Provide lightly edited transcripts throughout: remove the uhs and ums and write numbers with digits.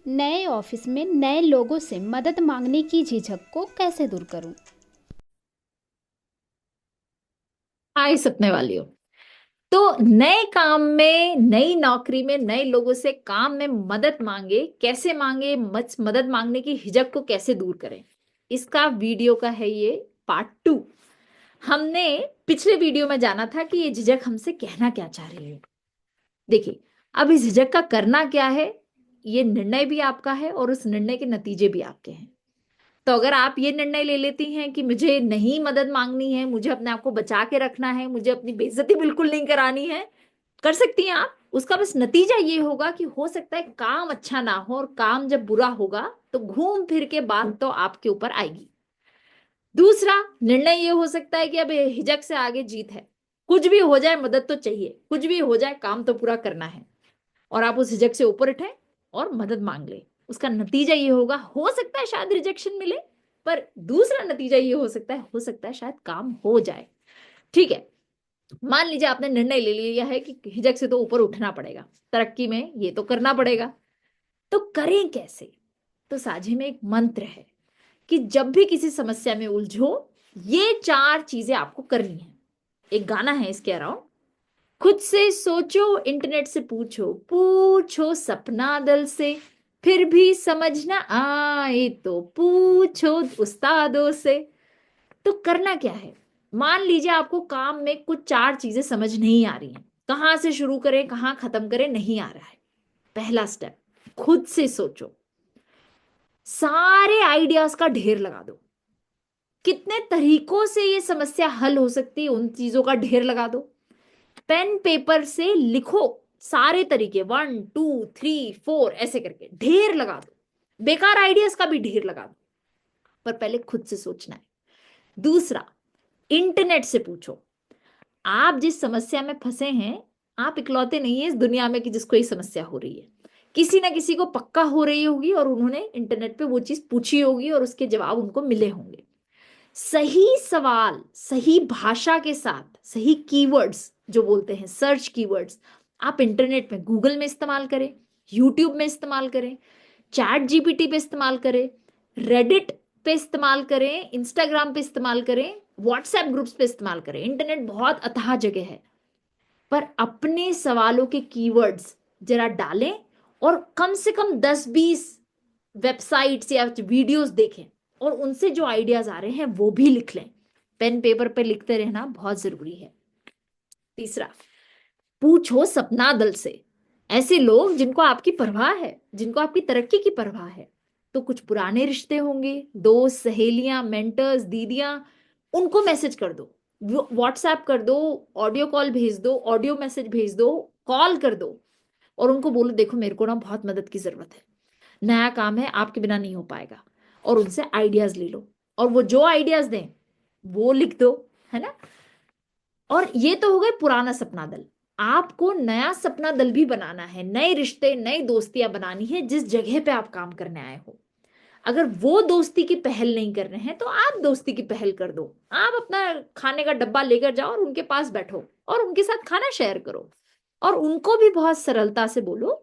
नए ऑफिस में नए लोगों से मदद मांगने की झिझक को कैसे दूर करूं? हाय सपने वालियों। तो नए काम में, नई नौकरी में, नए लोगों से काम में मदद मांगे, कैसे मांगे, मदद मांगने की हिचक को कैसे दूर करें, इसका वीडियो का है ये पार्ट 2। हमने पिछले वीडियो में जाना था कि ये झिझक हमसे कहना क्या चाह रही है। देखिए, अब इस झिझक का करना क्या है, ये निर्णय भी आपका है और उस निर्णय के नतीजे भी आपके हैं। तो अगर आप ये निर्णय ले लेती हैं कि मुझे नहीं मदद मांगनी है, मुझे अपने आप को बचा के रखना है, मुझे अपनी बेइज्जती बिल्कुल नहीं करानी है, कर सकती हैं आप। उसका बस नतीजा ये होगा कि हो सकता है काम अच्छा ना हो, और काम जब बुरा होगा तो घूम फिर के बात तो आपके ऊपर आएगी। दूसरा निर्णय ये हो सकता है कि अब हिजक से आगे जीत है, कुछ भी हो जाए मदद तो चाहिए, कुछ भी हो जाए काम तो पूरा करना है, और आप उस हिजक से ऊपर उठे और मदद मांग ले। उसका नतीजा ये होगा, हो सकता है शायद रिजेक्शन मिले, पर दूसरा नतीजा ये हो सकता है शायद काम हो जाए। ठीक है, मान लीजिए आपने निर्णय ले लिया है कि हिजक से तो ऊपर उठना पड़ेगा, तरक्की में ये तो करना पड़ेगा। तो करें कैसे? तो साझे में एक मंत्र है कि जब भी किसी समस्या में उलझो, ये 4 चीजें आपको करनी है। एक गाना है इसके अराउंड, खुद से सोचो, इंटरनेट से पूछो, पूछो सपना दल से, फिर भी समझ ना आए तो पूछो उस्तादों से। तो करना क्या है? मान लीजिए आपको काम में कुछ 4 चीजें समझ नहीं आ रही हैं, कहां से शुरू करें कहां खत्म करें नहीं आ रहा है। पहला स्टेप, खुद से सोचो, सारे आइडियाज का ढेर लगा दो। कितने तरीकों से ये समस्या हल हो सकती है उन चीजों का ढेर लगा दो। पेन पेपर से लिखो, सारे तरीके 1 2 3 4 ऐसे करके ढेर लगा दो। बेकार आइडियाज का भी ढेर लगा दो, पर पहले खुद से सोचना है। दूसरा, इंटरनेट से पूछो। आप जिस समस्या में फंसे हैं, आप इकलौते नहीं है इस दुनिया में कि जिसको ये समस्या हो रही है। किसी ना किसी को पक्का हो रही होगी और उन्होंने इंटरनेट पे वो चीज पूछी होगी और उसके जवाब उनको मिले होंगे। सही सवाल सही भाषा के साथ, सही कीवर्ड्स जो बोलते हैं सर्च कीवर्ड्स, आप इंटरनेट में गूगल में इस्तेमाल करें, यूट्यूब में इस्तेमाल करें, चैट जीपीटी पे इस्तेमाल करें, रेडिट पे इस्तेमाल करें, इंस्टाग्राम पे इस्तेमाल करें, व्हाट्सएप ग्रुप्स पे इस्तेमाल करें। इंटरनेट बहुत अथाह जगह है, पर अपने सवालों के कीवर्ड्स जरा डालें और कम से कम 10-20 वेबसाइट्स या वीडियोस देखें और उनसे जो आइडियाज आ रहे हैं वो भी लिख लें। पेन पेपर पे लिखते रहना बहुत जरूरी है। तीसरा, पूछो सपना दल से। ऐसे लोग जिनको आपकी परवाह है, जिनको आपकी तरक्की की परवाह है। तो कुछ पुराने रिश्ते होंगे, दोस्त, सहेलियां, मेंटर्स, दीदियां, उनको मैसेज कर दो, व्हाट्सएप कर दो, ऑडियो कॉल भेज दो, ऑडियो मैसेज भेज दो, कॉल कर दो, और उनको बोलो देखो मेरे को ना बहुत मदद की जरूरत है, नया काम है, आपके बिना नहीं हो पाएगा। और उनसे आइडियाज ले लो, और वो जो आइडियाज दें वो लिख दो, है ना। और ये तो हो गए पुराना सपना दल। आपको नया सपना दल भी बनाना है, नए रिश्ते, नई दोस्तियां बनानी है जिस जगह पे आप काम करने आए हो। अगर वो दोस्ती की पहल नहीं कर रहे हैं तो आप दोस्ती की पहल कर दो। आप अपना खाने का डब्बा लेकर जाओ और उनके पास बैठो और उनके साथ खाना शेयर करो, और उनको भी बहुत सरलता से बोलो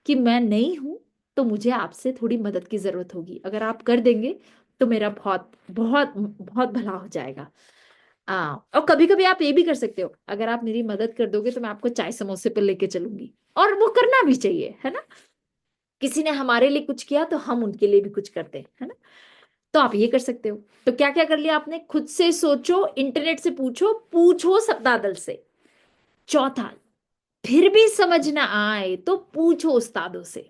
कि मैं नहीं हूं, तो मुझे आपसे थोड़ी मदद की जरूरत होगी, अगर आप कर देंगे तो मेरा बहुत बहुत बहुत भला हो जाएगा। और कभी कभी आप ये भी कर सकते हो, अगर आप मेरी मदद कर दोगे तो मैं आपको चाय समोसे पर लेके चलूंगी, और वो करना भी चाहिए, है ना। किसी ने हमारे लिए कुछ किया तो हम उनके लिए भी कुछ करते हैं, है ना। तो आप ये कर सकते हो। तो क्या क्या कर लिया आपने? खुद से सोचो, इंटरनेट से पूछो, पूछो सपना दल से। चौथा, फिर भी समझ ना आए तो पूछो उस्तादों से।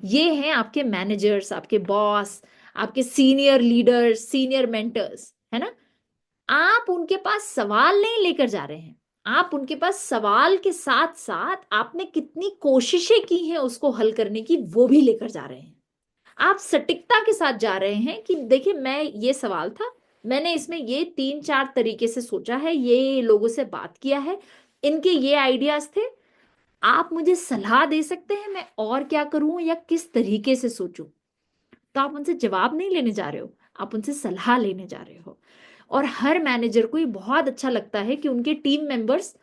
ये हैं आपके मैनेजर्स, आपके बॉस, आपके सीनियर लीडर्स, सीनियर मेंटर्स, है ना। आप उनके पास सवाल नहीं लेकर जा रहे हैं, आप उनके पास सवाल के साथ साथ आपने कितनी कोशिशें की हैं उसको हल करने की वो भी लेकर जा रहे हैं। आप सटीकता के साथ जा रहे हैं कि देखिए मैं, ये सवाल था, मैंने इसमें ये 3-4 तरीके से सोचा है, ये लोगों से बात किया है, इनके ये आइडियाज थे, आप मुझे सलाह दे सकते हैं मैं और क्या करूं या किस तरीके से सोचूं। तो आप उनसे जवाब नहीं लेने जा रहे हो, आप उनसे सलाह लेने जा रहे हो। और हर मैनेजर को ये बहुत अच्छा लगता है कि उनके टीम मेंबर्स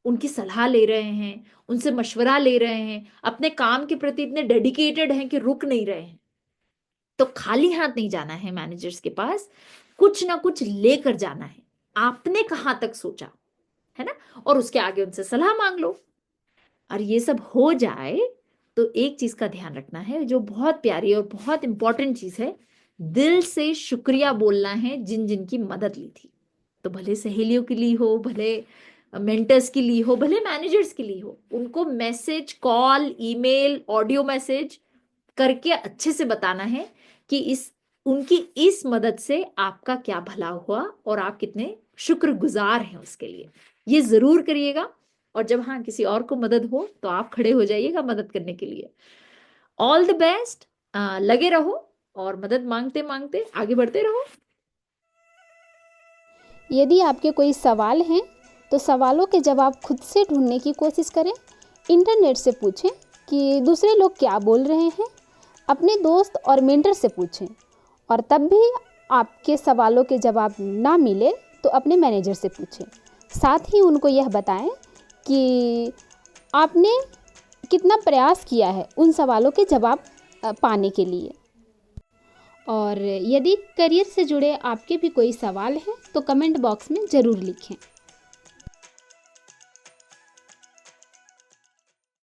उनकी सलाह ले रहे हैं, उनसे मशवरा ले रहे हैं, अपने काम के प्रति इतने डेडिकेटेड हैं कि रुक नहीं रहे हैं, तो खाली हाथ नहीं जाना है मैनेजर्स के पास, कुछ ना कुछ लेकर जाना है। आपने कहां तक सोचा है ना, और उसके आगे उनसे सलाह मांग लो। और ये सब हो जाए तो एक चीज का ध्यान रखना है जो बहुत प्यारी और बहुत इंपॉर्टेंट चीज है, दिल से शुक्रिया बोलना है जिन जिन की मदद ली थी। तो भले सहेलियों के लिए हो, भले मेंटर्स के लिए हो, भले मैनेजर्स के लिए हो, उनको message, call, email, audio message करके अच्छे से बताना है कि उनकी इस मदद से आपका क्या भला हुआ और आप कितने शुक्रगुजार हैं उसके लिए। ये जरूर करिएगा। और जब हाँ किसी और को मदद हो तो आप खड़े हो जाइएगा मदद करने के लिए। ऑल द बेस्ट, लगे रहो और मदद मांगते मांगते आगे बढ़ते रहो। यदि आपके कोई सवाल हैं तो सवालों के जवाब खुद से ढूंढने की कोशिश करें। इंटरनेट से पूछें कि दूसरे लोग क्या बोल रहे हैं, अपने दोस्त और मेंटर से पूछें, और तब भी आपके सवालों के जवाब ना मिले तो अपने मैनेजर से पूछें। साथ ही उनको यह बताएं कि आपने कितना प्रयास किया है उन सवालों के जवाब पाने के लिए। और यदि करियर से जुड़े आपके भी कोई सवाल हैं तो कमेंट बॉक्स में ज़रूर लिखें।